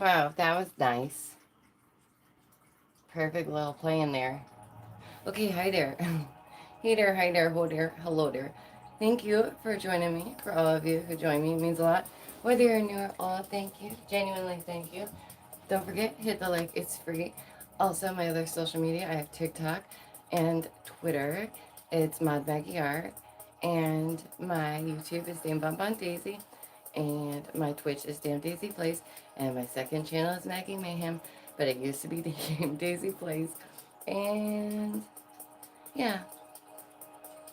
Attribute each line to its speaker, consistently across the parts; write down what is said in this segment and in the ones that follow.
Speaker 1: Wow, that was nice. Perfect little play in there. Okay, hi there. Hey there, hi there, ho there, hello there. Thank you for joining me. For all of you who join me, it means a lot. Whether you're new or old, thank you. Genuinely, thank you. Don't forget, hit the like, it's free. Also, my other social media, I have TikTok and Twitter. It's modmaggieart. And my YouTube is DameVonBonDaisy. And my Twitch is Damn Daisy Plays. And my second channel is Maggie Mayhem. But it used to be Damn Daisy Plays. And yeah,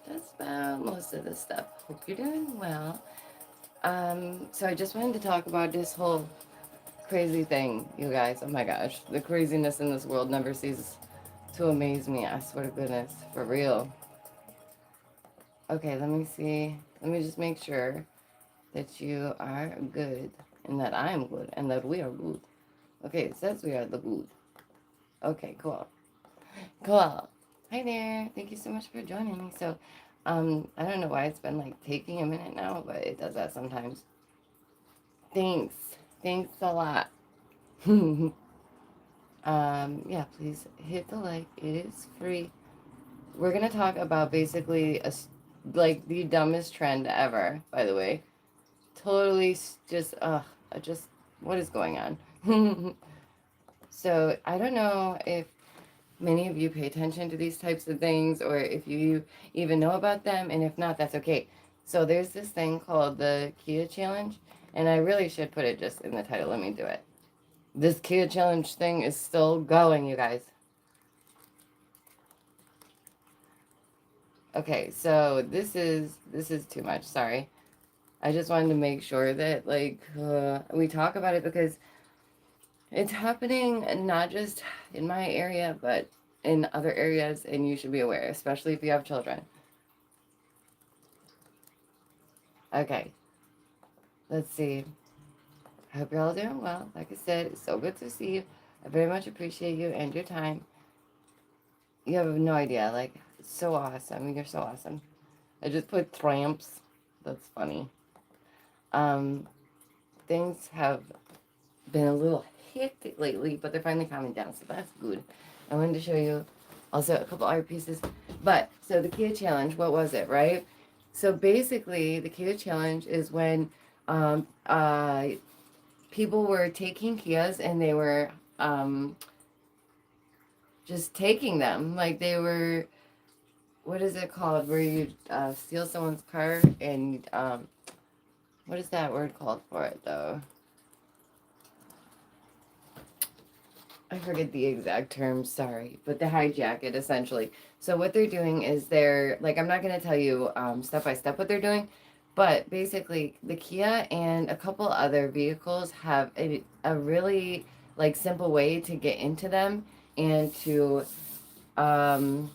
Speaker 1: that's about most of the stuff. Hope you're doing well. So I just wanted to talk about this whole crazy thing, you guys. Oh my gosh, the craziness in this world never ceases to amaze me. I swear to goodness, for real. Okay, let me see. Let me just make sure that you are good and that I am good and that we are good. Okay, it says we are the good. Okay, cool. Cool. Hi there. Thank you so much for joining me. So, I don't know why it's been like taking a minute now, but it does that sometimes. Thanks. Thanks a lot. Yeah, please hit the like. It is free. We're gonna talk about basically like the dumbest trend ever, by the way. Totally just just what is going on? So I don't know if many of you pay attention to these types of things or if you even know about them, and if not, that's okay. So there's this thing called the Kia Challenge, and I really should put it just in the title. Let me do it. This Kia Challenge thing is still going, you guys. Okay, so this is too much. Sorry. I just wanted to make sure that we talk about it because it's happening not just in my area, but in other areas, and you should be aware, especially if you have children. Okay, let's see. I hope you're all doing well. Like I said, it's so good to see you. I very much appreciate you and your time. You have no idea. Like, it's so awesome. You're so awesome. I just put tramps. That's funny. Um, Things have been a little hectic lately, but they're finally calming down, so that's good. I wanted to show you also a couple art pieces. But, so the Kia Challenge, what was it, right? So basically, the Kia Challenge is when um, uh, people were taking Kias and they were just taking them. Like they were, what is it called? Where you steal someone's car and, what is that word called for it though? I forget the exact term, sorry, but they hijack it essentially. So what they're doing is they're like, I'm not going to tell you step by step what they're doing, but basically the Kia and a couple other vehicles have a really like simple way to get into them and to um,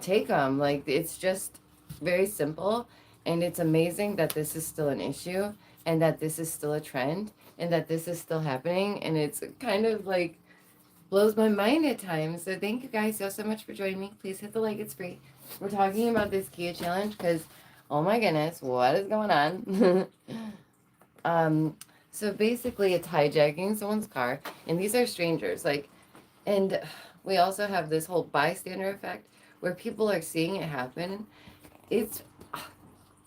Speaker 1: take them. Like it's just very simple, and it's amazing that this is still an issue and that this is still a trend and that this is still happening, and it's kind of like blows my mind at times. So thank you guys so much for joining me. Please hit the like, it's free. We're talking about this Kia challenge because oh my goodness, what is going on? um so basically it's hijacking someone's car, and these are strangers, like, and we also have this whole bystander effect where people are seeing it happen. It's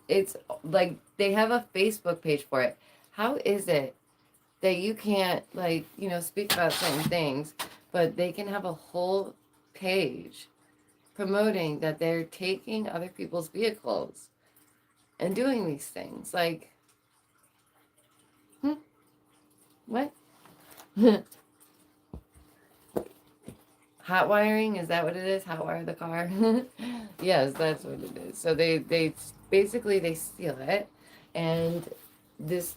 Speaker 1: it's like they have a Facebook page for it. How is it that you can't, like, speak about certain things, but they can have a whole page promoting that they're taking other people's vehicles and doing these things? Like, what? Hot wiring, is that what it is? Hot wire the car? Yes, that's what it is. So they basically they steal it, and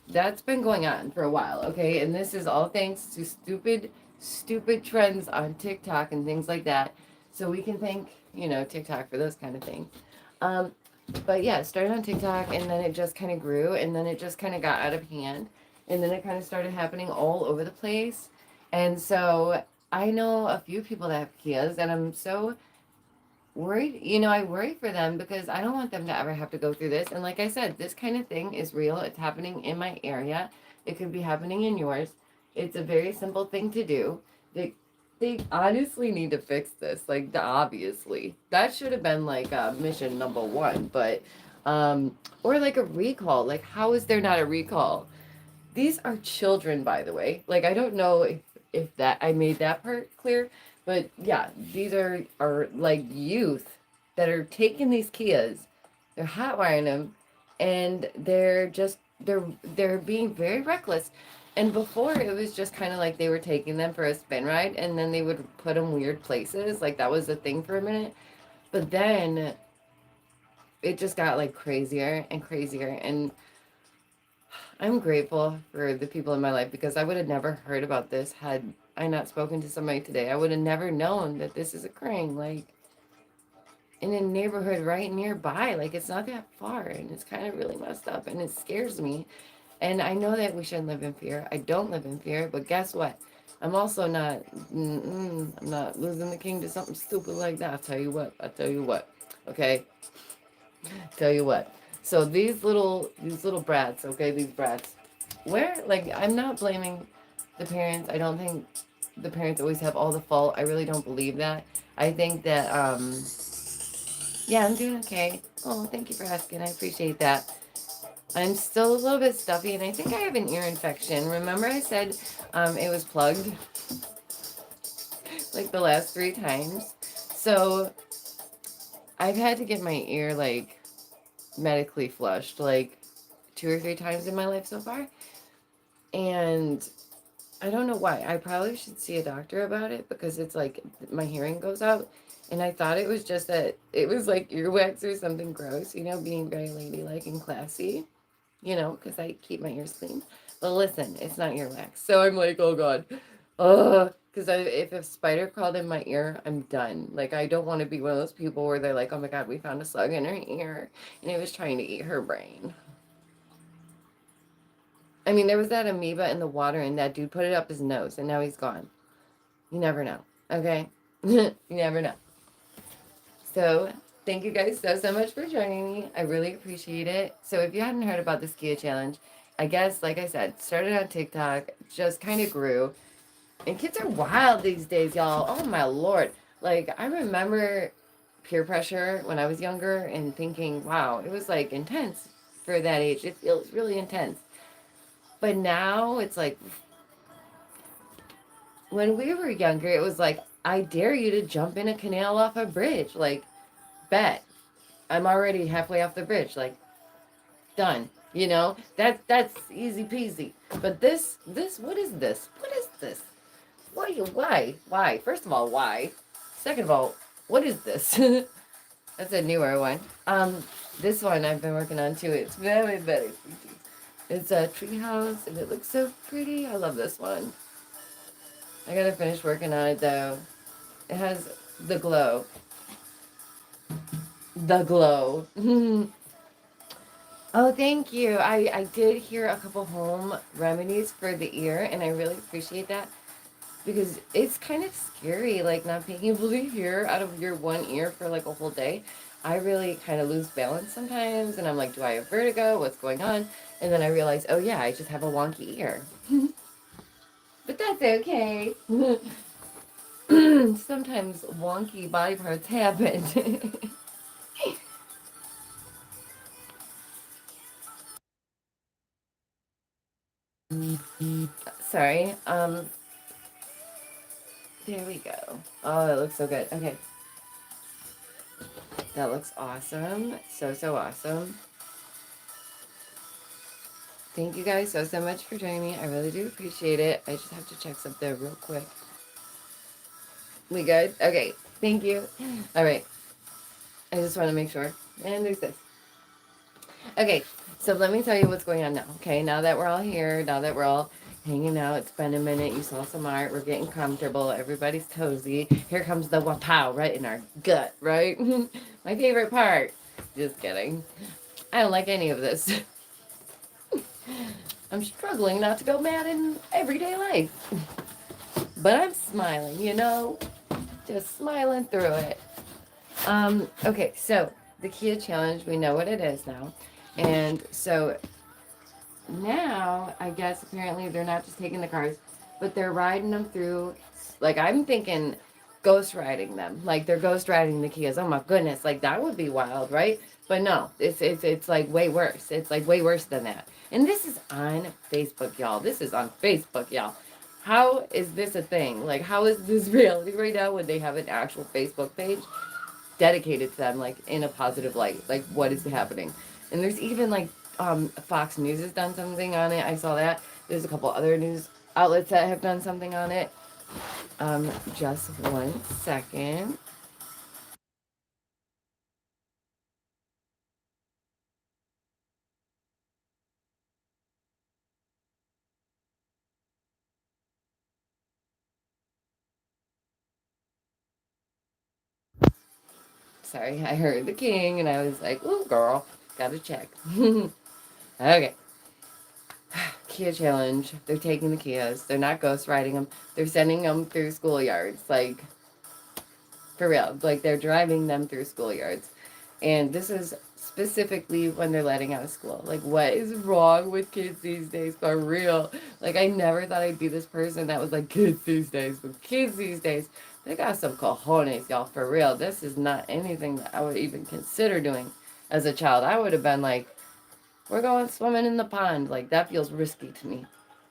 Speaker 1: that's been going on for a while, okay? And this is all thanks to stupid trends on TikTok and things like that. So we can thank, TikTok for those kind of things. Um, but yeah, it started on TikTok, and then it just kind of grew, and then it just kind of got out of hand, and then it kind of started happening all over the place. And so I know a few people that have Kias, and I'm so worried. I worry for them because I don't want them to ever have to go through this. And like I said, this kind of thing is real. It's happening in my area. It could be happening in yours. It's a very simple thing to do. They honestly need to fix this. Like, obviously, that should have been like mission number one. But, or like a recall. Like, how is there not a recall? These are children, by the way. Like, I don't know if that I made that part clear, but yeah, these are like youth that are taking these Kias, they're hotwiring them, and they're being very reckless. And before it was just kind of like they were taking them for a spin ride, and then they would put them weird places. Like that was the thing for a minute, but then it just got like crazier and crazier. And I'm grateful for the people in my life because I would have never heard about this had I not spoken to somebody today. I would have never known that this is occurring, like in a neighborhood right nearby. Like it's not that far, and it's kind of really messed up, and it scares me. And I know that we shouldn't live in fear. I don't live in fear, but guess what? I'm also not. I'm not losing the king to something stupid like that. I'll tell you what. I'll tell you what. Okay. Tell you what. So these little brats, okay, these brats, where like I'm not blaming the parents. I don't think the parents always have all the fault. I really don't believe that. I think that yeah, I'm doing okay. Oh, thank you for asking. I appreciate that. I'm still a little bit stuffy, and I think I have an ear infection. Remember I said it was plugged like the last 3 times. So I've had to get my ear like medically flushed like 2 or 3 times in my life so far. And I don't know why. I probably should see a doctor about it because it's like my hearing goes out. And I thought it was just that it was like earwax or something gross, being very ladylike and classy, because I keep my ears clean. But listen, it's not earwax. So I'm like, oh God. Because if a spider crawled in my ear, I'm done. Like, I don't want to be one of those people where they're like, oh my God, we found a slug in her ear and it was trying to eat her brain. I mean, there was that amoeba in the water and that dude put it up his nose and now he's gone. You never know. Okay? You never know. So, thank you guys so much for joining me. I really appreciate it. So, if you hadn't heard about the Skia Challenge, I guess, like I said, started on TikTok, just kind of grew. And kids are wild these days, y'all. Oh my Lord. Like, I remember peer pressure when I was younger and thinking, wow, it was like intense for that age. It feels really intense. But now it's like, when we were younger, it was like, I dare you to jump in a canal off a bridge. Like, bet. I'm already halfway off the bridge. Like, done. That's easy peasy. But this, what is this? What is this? Why? First of all, why? Second of all, what is this? That's a newer one. This one I've been working on too. It's very, very pretty. It's a treehouse and it looks so pretty. I love this one. I gotta finish working on it though. It has the glow. The glow. Oh, thank you. I did hear a couple home remedies for the ear, and I really appreciate that because it's kind of scary, like not being able to hear out of your one ear for like a whole day. I really kind of lose balance sometimes, and I'm like, do I have vertigo? What's going on? And then I realize, oh yeah, I just have a wonky ear. But that's okay. Sometimes wonky body parts happen. Sorry. There we go. Oh, that looks so good. Okay. That looks awesome. So awesome. Thank you guys so much for joining me. I really do appreciate it. I just have to check something real quick. We good? Okay. Thank you. All right. I just want to make sure. And there's this. Okay. So let me tell you what's going on now. Okay. Now that we're all here, now that we're all hanging out, it's been a minute. You saw some art. We're getting comfortable. Everybody's cozy. Here comes the wapow right in our gut, right? My favorite part. Just kidding. I don't like any of this. I'm struggling not to go mad in everyday life. But I'm smiling, just smiling through it. Okay, so the Kia Challenge, we know what it is now. And so now, I guess apparently they're not just taking the cars. but they're riding them through. Like, I'm thinking ghost riding them. Like, they're ghost riding the Kias. Oh my goodness. Like, that would be wild, right? But no, it's like way worse. It's like way worse than that. And this is on Facebook, y'all. This is on Facebook, y'all. How is this a thing? Like, how is this reality right now when they have an actual Facebook page dedicated to them, like, in a positive light? Like, what is happening? And there's even, like, Fox News has done something on it. I saw that. There's a couple other news outlets that have done something on it. Just 1 second. Sorry, I heard the king and I was like, "Ooh, girl, gotta check." Okay. Kia challenge. They're taking the Kias. They're not ghost riding them. They're sending them through schoolyards. Like, for real. Like, they're driving them through schoolyards. And this is specifically when they're letting out of school. Like, what is wrong with kids these days? For real. Like, I never thought I'd be this person that was like, kids these days. But kids these days, they got some cojones, y'all. For real. This is not anything that I would even consider doing as a child. I would have been like, we're going swimming in the pond. Like, that feels risky to me.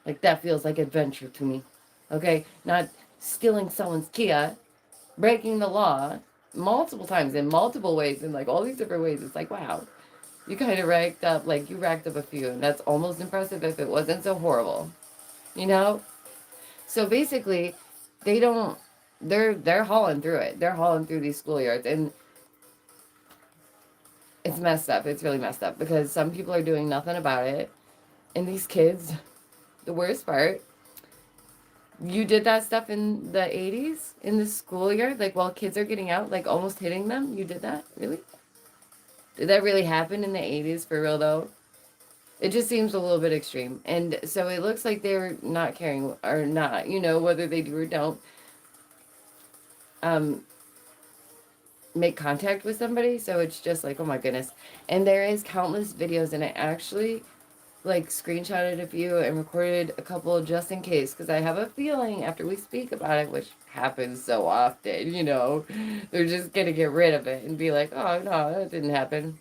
Speaker 1: Like, that feels like adventure to me. Okay? Not stealing someone's Kia, breaking the law multiple times in multiple ways, in like all these different ways. It's like, wow, you kind of racked up, like, you racked up a few, and that's almost impressive if it wasn't so horrible, you know? So basically, they don't, they're hauling through it. They're hauling through these schoolyards, and it's messed up. It's really messed up because some people are doing nothing about it. And these kids, the worst part, you did that stuff in the 80s in the schoolyard, like while kids are getting out, like almost hitting them. You did that? Really? Did that really happen in the 80s for real though? It just seems a little bit extreme. And so it looks like they're not caring or not, you know, whether they do or don't um make contact with somebody. So it's just like, oh my goodness. And there is countless videos, and I actually like screenshotted a few and recorded a couple just in case, because I have a feeling after we speak about it, which happens so often, you know, they're just gonna get rid of it and be like, oh no, that didn't happen.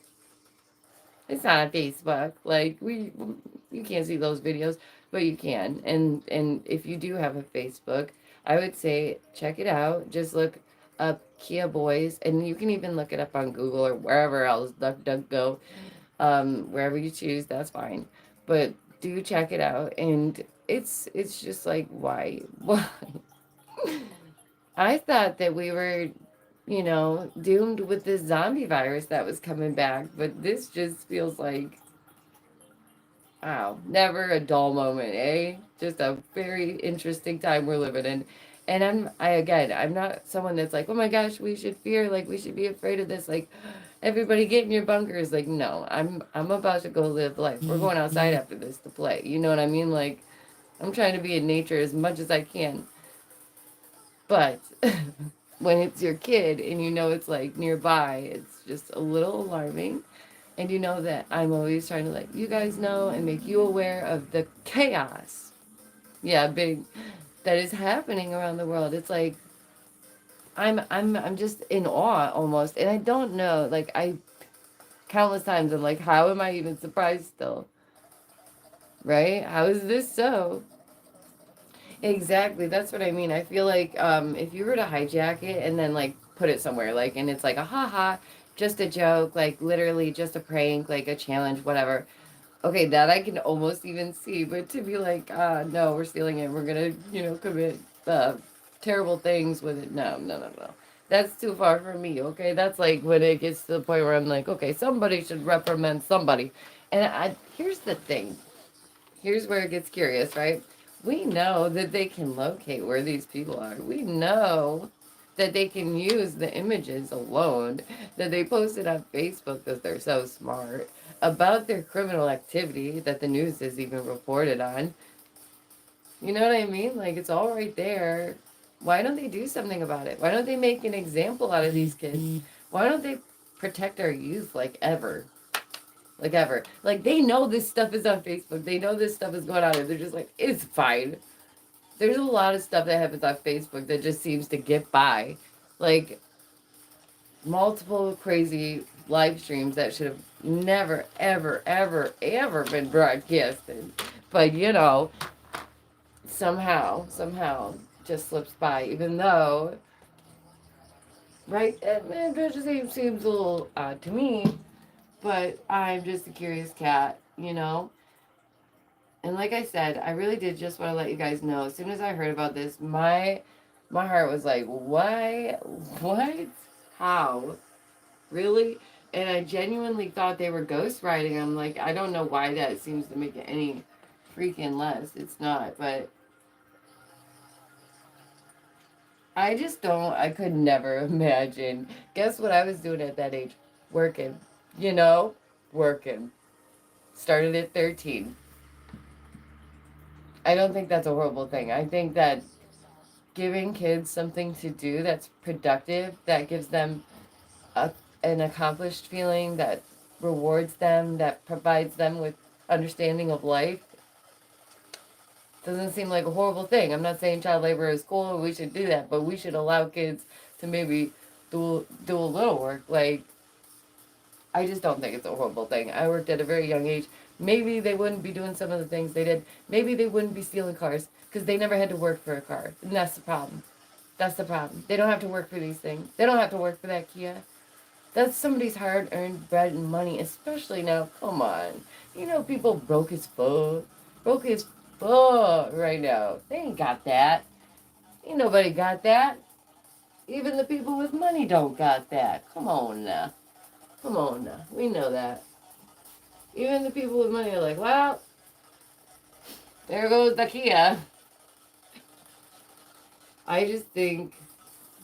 Speaker 1: It's not on Facebook. Like, you can't see those videos, but you can. And if you do have a Facebook, I would say check it out. Just look up Kia Boys, and you can even look it up on Google or wherever else, DuckDuckGo, wherever you choose, that's fine. But do check it out, and it's just like, why? Why? I thought that we were, you know, doomed with this zombie virus that was coming back, but this just feels like, wow, never a dull moment, eh? Just a very interesting time we're living in. And I'm not someone that's like, oh my gosh, we should fear, like, we should be afraid of this, like, everybody get in your bunkers. Like, no, I'm about to go live life. We're going outside after this to play. You know what I mean? Like, I'm trying to be in nature as much as I can. But when it's your kid and you know it's like nearby, it's just a little alarming. And you know that I'm always trying to let you guys know and make you aware of the chaos. Yeah, big, that is happening around the world. It's like I'm just in awe almost. And I don't know, like, I countless times I'm like, how am I even surprised still? Right? How is this so? Exactly. That's what I mean. I feel like if you were to hijack it and then like put it somewhere, like, and it's like a haha, just a joke, like literally just a prank, like a challenge, whatever. Okay, that I can almost even see. But to be like, no, we're stealing it. We're gonna, you know, commit terrible things with it. No, no, no, no. That's too far for me. Okay, that's like when it gets to the point where I'm like, okay, somebody should reprimand somebody. And here's the thing. Here's where it gets curious, right? We know that they can locate where these people are. We know that they can use the images alone that they posted on Facebook because they're so smart about their criminal activity that the news has even reported on. You know what I mean? Like, it's all right there. Why don't they do something about it? Why don't they make an example out of these kids? Why don't they protect our youth like ever? Like ever. Like, they know this stuff is on Facebook. They know this stuff is going on, and they're just like, it's fine. there's a lot of stuff that happens on Facebook that just seems to get by. Like, multiple crazy live streams that should have never, ever, ever, ever been broadcasted. But, somehow, just slips by, even though, right, it just seems a little odd to me, but I'm just a curious cat. And like I said, I really did just want to let you guys know, as soon as I heard about this, my heart was like, why? What? How? Really? And I genuinely thought they were ghostwriting. I'm like, I don't know why that seems to make it any freaking less. It's not, but I could never imagine. Guess what I was doing at that age? Working. Working. Started at 13. I don't think that's a horrible thing. I think that giving kids something to do that's productive, that gives them an accomplished feeling, that rewards them, that provides them with understanding of life, doesn't seem like a horrible thing. I'm not saying child labor is cool, we should do that, but we should allow kids to maybe do a little work. Like, I just don't think it's a horrible thing. I worked at a very young age. Maybe they wouldn't be doing some of the things they did. Maybe they wouldn't be stealing cars because they never had to work for a car. And that's the problem. That's the problem. They don't have to work for these things. They don't have to work for that Kia. That's somebody's hard-earned bread and money, especially now. Come on. People broke as fuck. Broke as fuck right now. They ain't got that. Ain't nobody got that. Even the people with money don't got that. Come on now. Come on now. We know that. Even the people with money are like, well, there goes the Kia. I just think,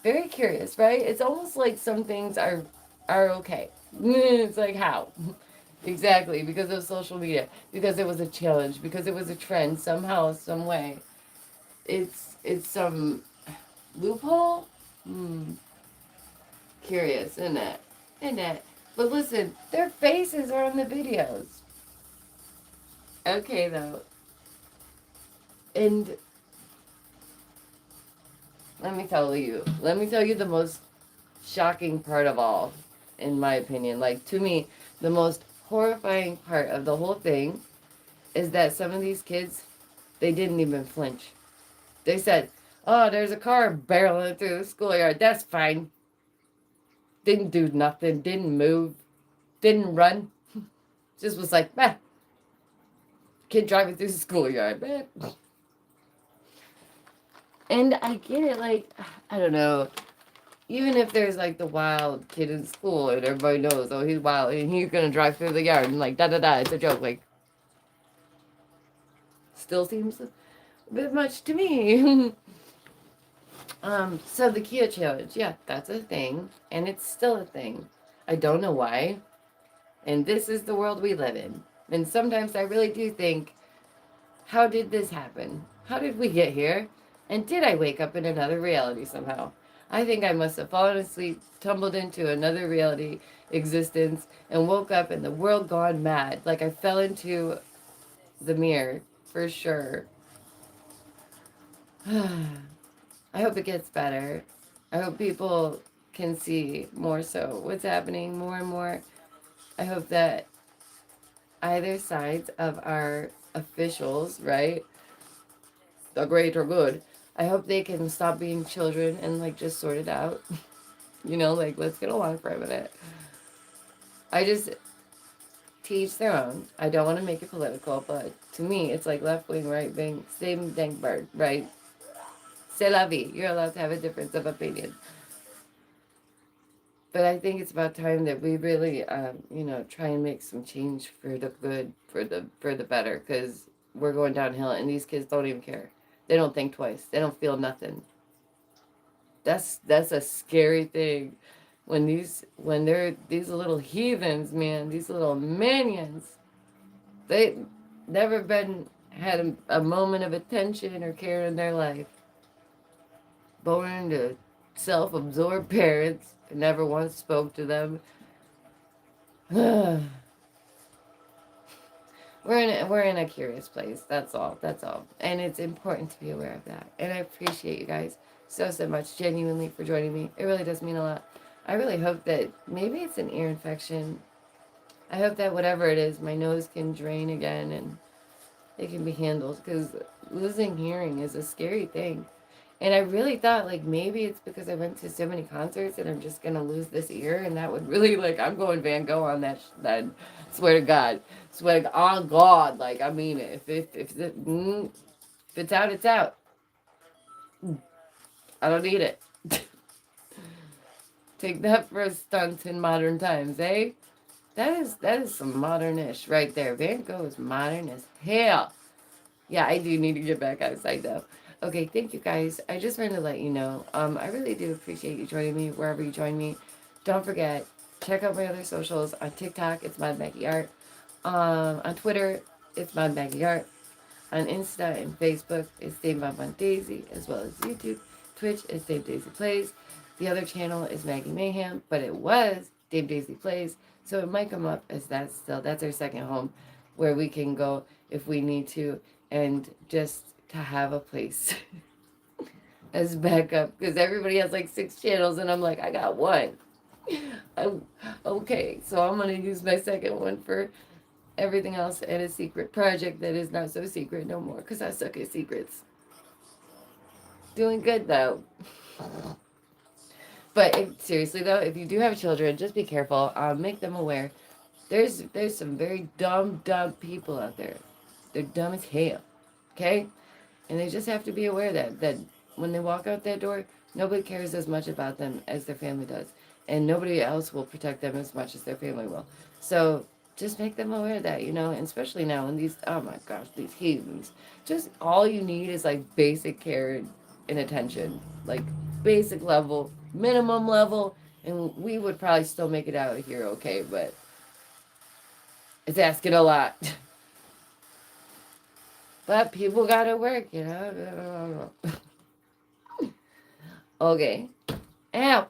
Speaker 1: very curious, right? It's almost like some things are okay. It's like, how? Exactly, because of social media, because it was a challenge, because it was a trend, somehow, some way. It's some loophole? Curious, isn't it? Isn't it? But listen, their faces are on the videos. Okay, though. And let me tell you the most shocking part of all, in my opinion. Like, to me, the most horrifying part of the whole thing is that some of these kids, they didn't even flinch. They said, oh, there's a car barreling through the schoolyard. That's fine. Didn't do nothing. Didn't move. Didn't run. Just was like, bah. Kid driving through the schoolyard, man. And I get it, like, I don't know. Even if there's like the wild kid in school and everybody knows, oh, he's wild and he's gonna drive through the yard and like da-da-da, it's a joke. Like, still seems a bit much to me. So the Kia challenge, yeah, that's a thing, and it's still a thing. I don't know why, and this is the world we live in. And sometimes I really do think, how did this happen? How did we get here? And did I wake up in another reality somehow? I think I must have fallen asleep, tumbled into another reality existence, and woke up in the world gone mad. Like I fell into the mirror, for sure. I hope it gets better. I hope people can see more so what's happening more and more. I hope that either sides of our officials, right, the great or good, I hope they can stop being children and like just sort it out. Like, let's get along for a minute. I just teach their own. I don't want to make it political, but to me, it's like left wing, right wing, same dang bird, right? C'est la vie. You're allowed to have a difference of opinion. But I think it's about time that we really, try and make some change for the good, for the better, because we're going downhill, and these kids don't even care. They don't think twice. They don't feel nothing. That's a scary thing. When they're these little heathens, man, these little minions, they never had a moment of attention or care in their life. Born to self-absorbed parents, never once spoke to them. we're in a curious place. That's all. That's all. And it's important to be aware of that. And I appreciate you guys so much genuinely for joining me. It really does mean a lot. I really hope that maybe it's an ear infection. I hope that whatever it is, my nose can drain again and it can be handled, because losing hearing is a scary thing. And I really thought, like, maybe it's because I went to so many concerts and I'm just gonna lose this ear, and that would really, like, I'm going Van Gogh on that. Swear to God, swear to, on God, like, I mean it. If it's out, it's out. I don't need it. Take that for a stunt in modern times, eh? That is some modern-ish right there. Van Gogh is modern as hell. Yeah, I do need to get back outside though. Okay, thank you guys. I just wanted to let you know. I really do appreciate you joining me wherever you join me. Don't forget, check out my other socials. On TikTok, it's modmaggieart. On Twitter, it's modmaggieart. On Insta and Facebook, it's DameVonBonDaisy, as well as YouTube. Twitch is Dame Daisy Plays. The other channel is Maggie Mayhem, but it was Dame Daisy Plays, so it might come up as that still. That's our second home where we can go if we need to, and just to have a place as backup, because everybody has like 6 channels and I'm like, I got one. Okay, so I'm gonna use my second one for everything else, and a secret project that is not so secret no more, because I suck at secrets. Doing good though. But seriously though, if you do have children, just be careful. Make them aware. There's some very dumb people out there. They're dumb as hell. Okay? And they just have to be aware that when they walk out that door, nobody cares as much about them as their family does. And nobody else will protect them as much as their family will. So just make them aware of that, you know, and especially now in these, oh my gosh, these heathens. Just all you need is like basic care and attention. Like basic level, minimum level, and we would probably still make it out of here okay, but it's asking a lot. But people gotta work, you know. Okay. Ow.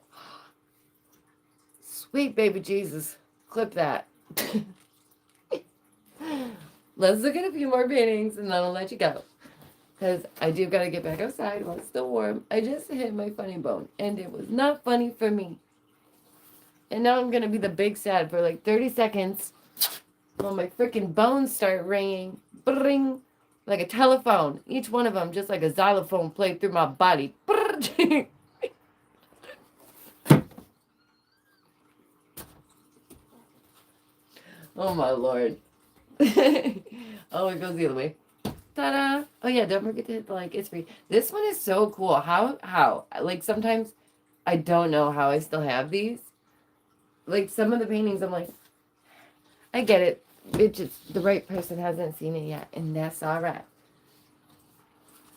Speaker 1: Sweet baby Jesus. Clip that. Let's look at a few more paintings and then I'll let you go. Because I do gotta get back outside while it's still warm. I just hit my funny bone and it was not funny for me. And now I'm gonna be the big sad for like 30 seconds while my freaking bones start ringing. Bring. Like a telephone. Each one of them just like a xylophone played through my body. Oh my Lord. Oh, it goes the other way. Ta-da! Oh yeah, don't forget to hit the like. It's free. This one is so cool. How? Like sometimes I don't know how I still have these. Like some of the paintings, I'm like, I get it. It just, the right person hasn't seen it yet, and that's all right.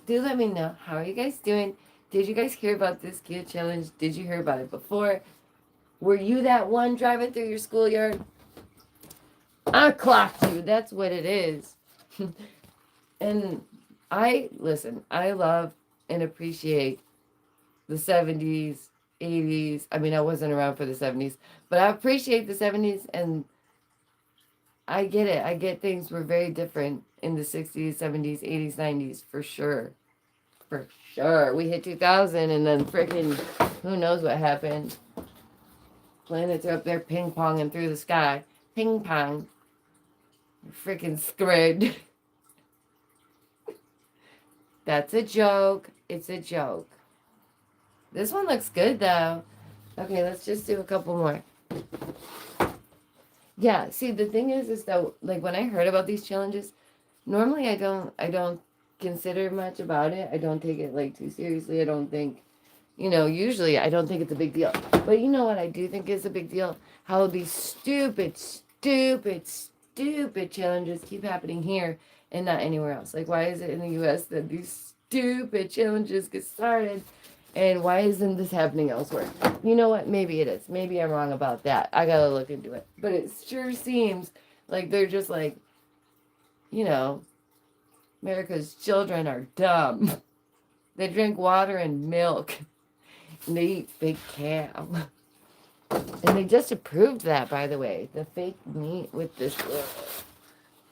Speaker 1: Do let me know. How are you guys doing? Did you guys hear about this cute challenge? Did you hear about it before? Were you that one driving through your schoolyard? I clocked you. That's what it is. And I love and appreciate the 70s, 80s. I mean, I wasn't around for the 70s, but I appreciate the 70s, and I get it. I get things were very different in the 60s, 70s, 80s, 90s, for sure. For sure. We hit 2000 and then freaking who knows what happened. Planets are up there ping-ponging through the sky. Ping-pong. Freaking squid. That's a joke. It's a joke. This one looks good though. Okay, let's just do a couple more. Yeah, see, the thing is that, like, when I heard about these challenges, normally I don't consider much about it. I don't take it, like, too seriously. I don't think, usually I don't think it's a big deal. But you know what I do think is a big deal? How these stupid challenges keep happening here and not anywhere else. Like, why is it in the U.S. that these stupid challenges get started? And why isn't this happening elsewhere? You know what? Maybe it is. Maybe I'm wrong about that. I gotta look into it. But it sure seems like they're just like, America's children are dumb. They drink water and milk. And they eat fake cow. And they just approved that, by the way. The fake meat with this.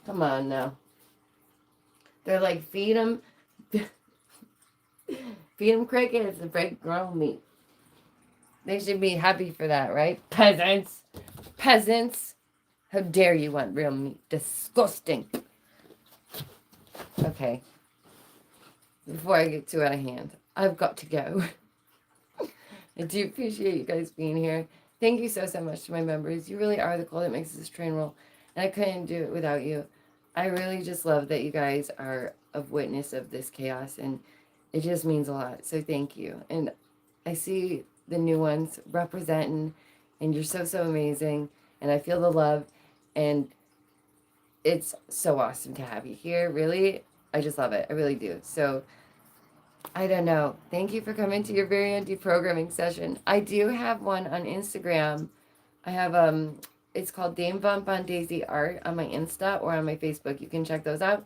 Speaker 1: Come on now. They're like, feed them crickets and break grown meat. They should be happy for that, right? Peasants. Peasants. How dare you want real meat? Disgusting. Okay. Before I get too out of hand, I've got to go. I do appreciate you guys being here. Thank you so, so much to my members. You really are the glue that makes this train roll. And I couldn't do it without you. I really just love that you guys are a witness of this chaos. And it just means a lot. So thank you. And I see the new ones representing. And you're so, so amazing. And I feel the love. And it's so awesome to have you here. Really, I just love it. I really do. So I don't know. Thank you for coming to your very own deprogramming session. I do have one on Instagram. I have it's called damevonbondaisyart on my Insta or on my Facebook. You can check those out.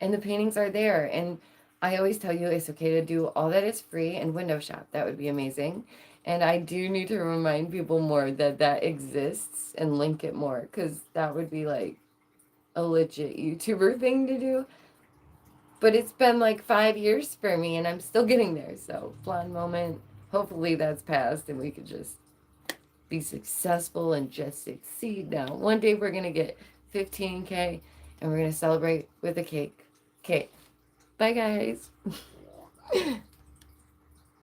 Speaker 1: And the paintings are there. And I always tell you it's okay to do all that is free and window shop. That would be amazing. And I do need to remind people more that that exists and link it more, because that would be like a legit YouTuber thing to do. But it's been like 5 years for me and I'm still getting there. So blonde moment. Hopefully that's passed and we could just be successful and just succeed now. One day we're going to get 15K and we're going to celebrate with a cake. Okay. Bye guys.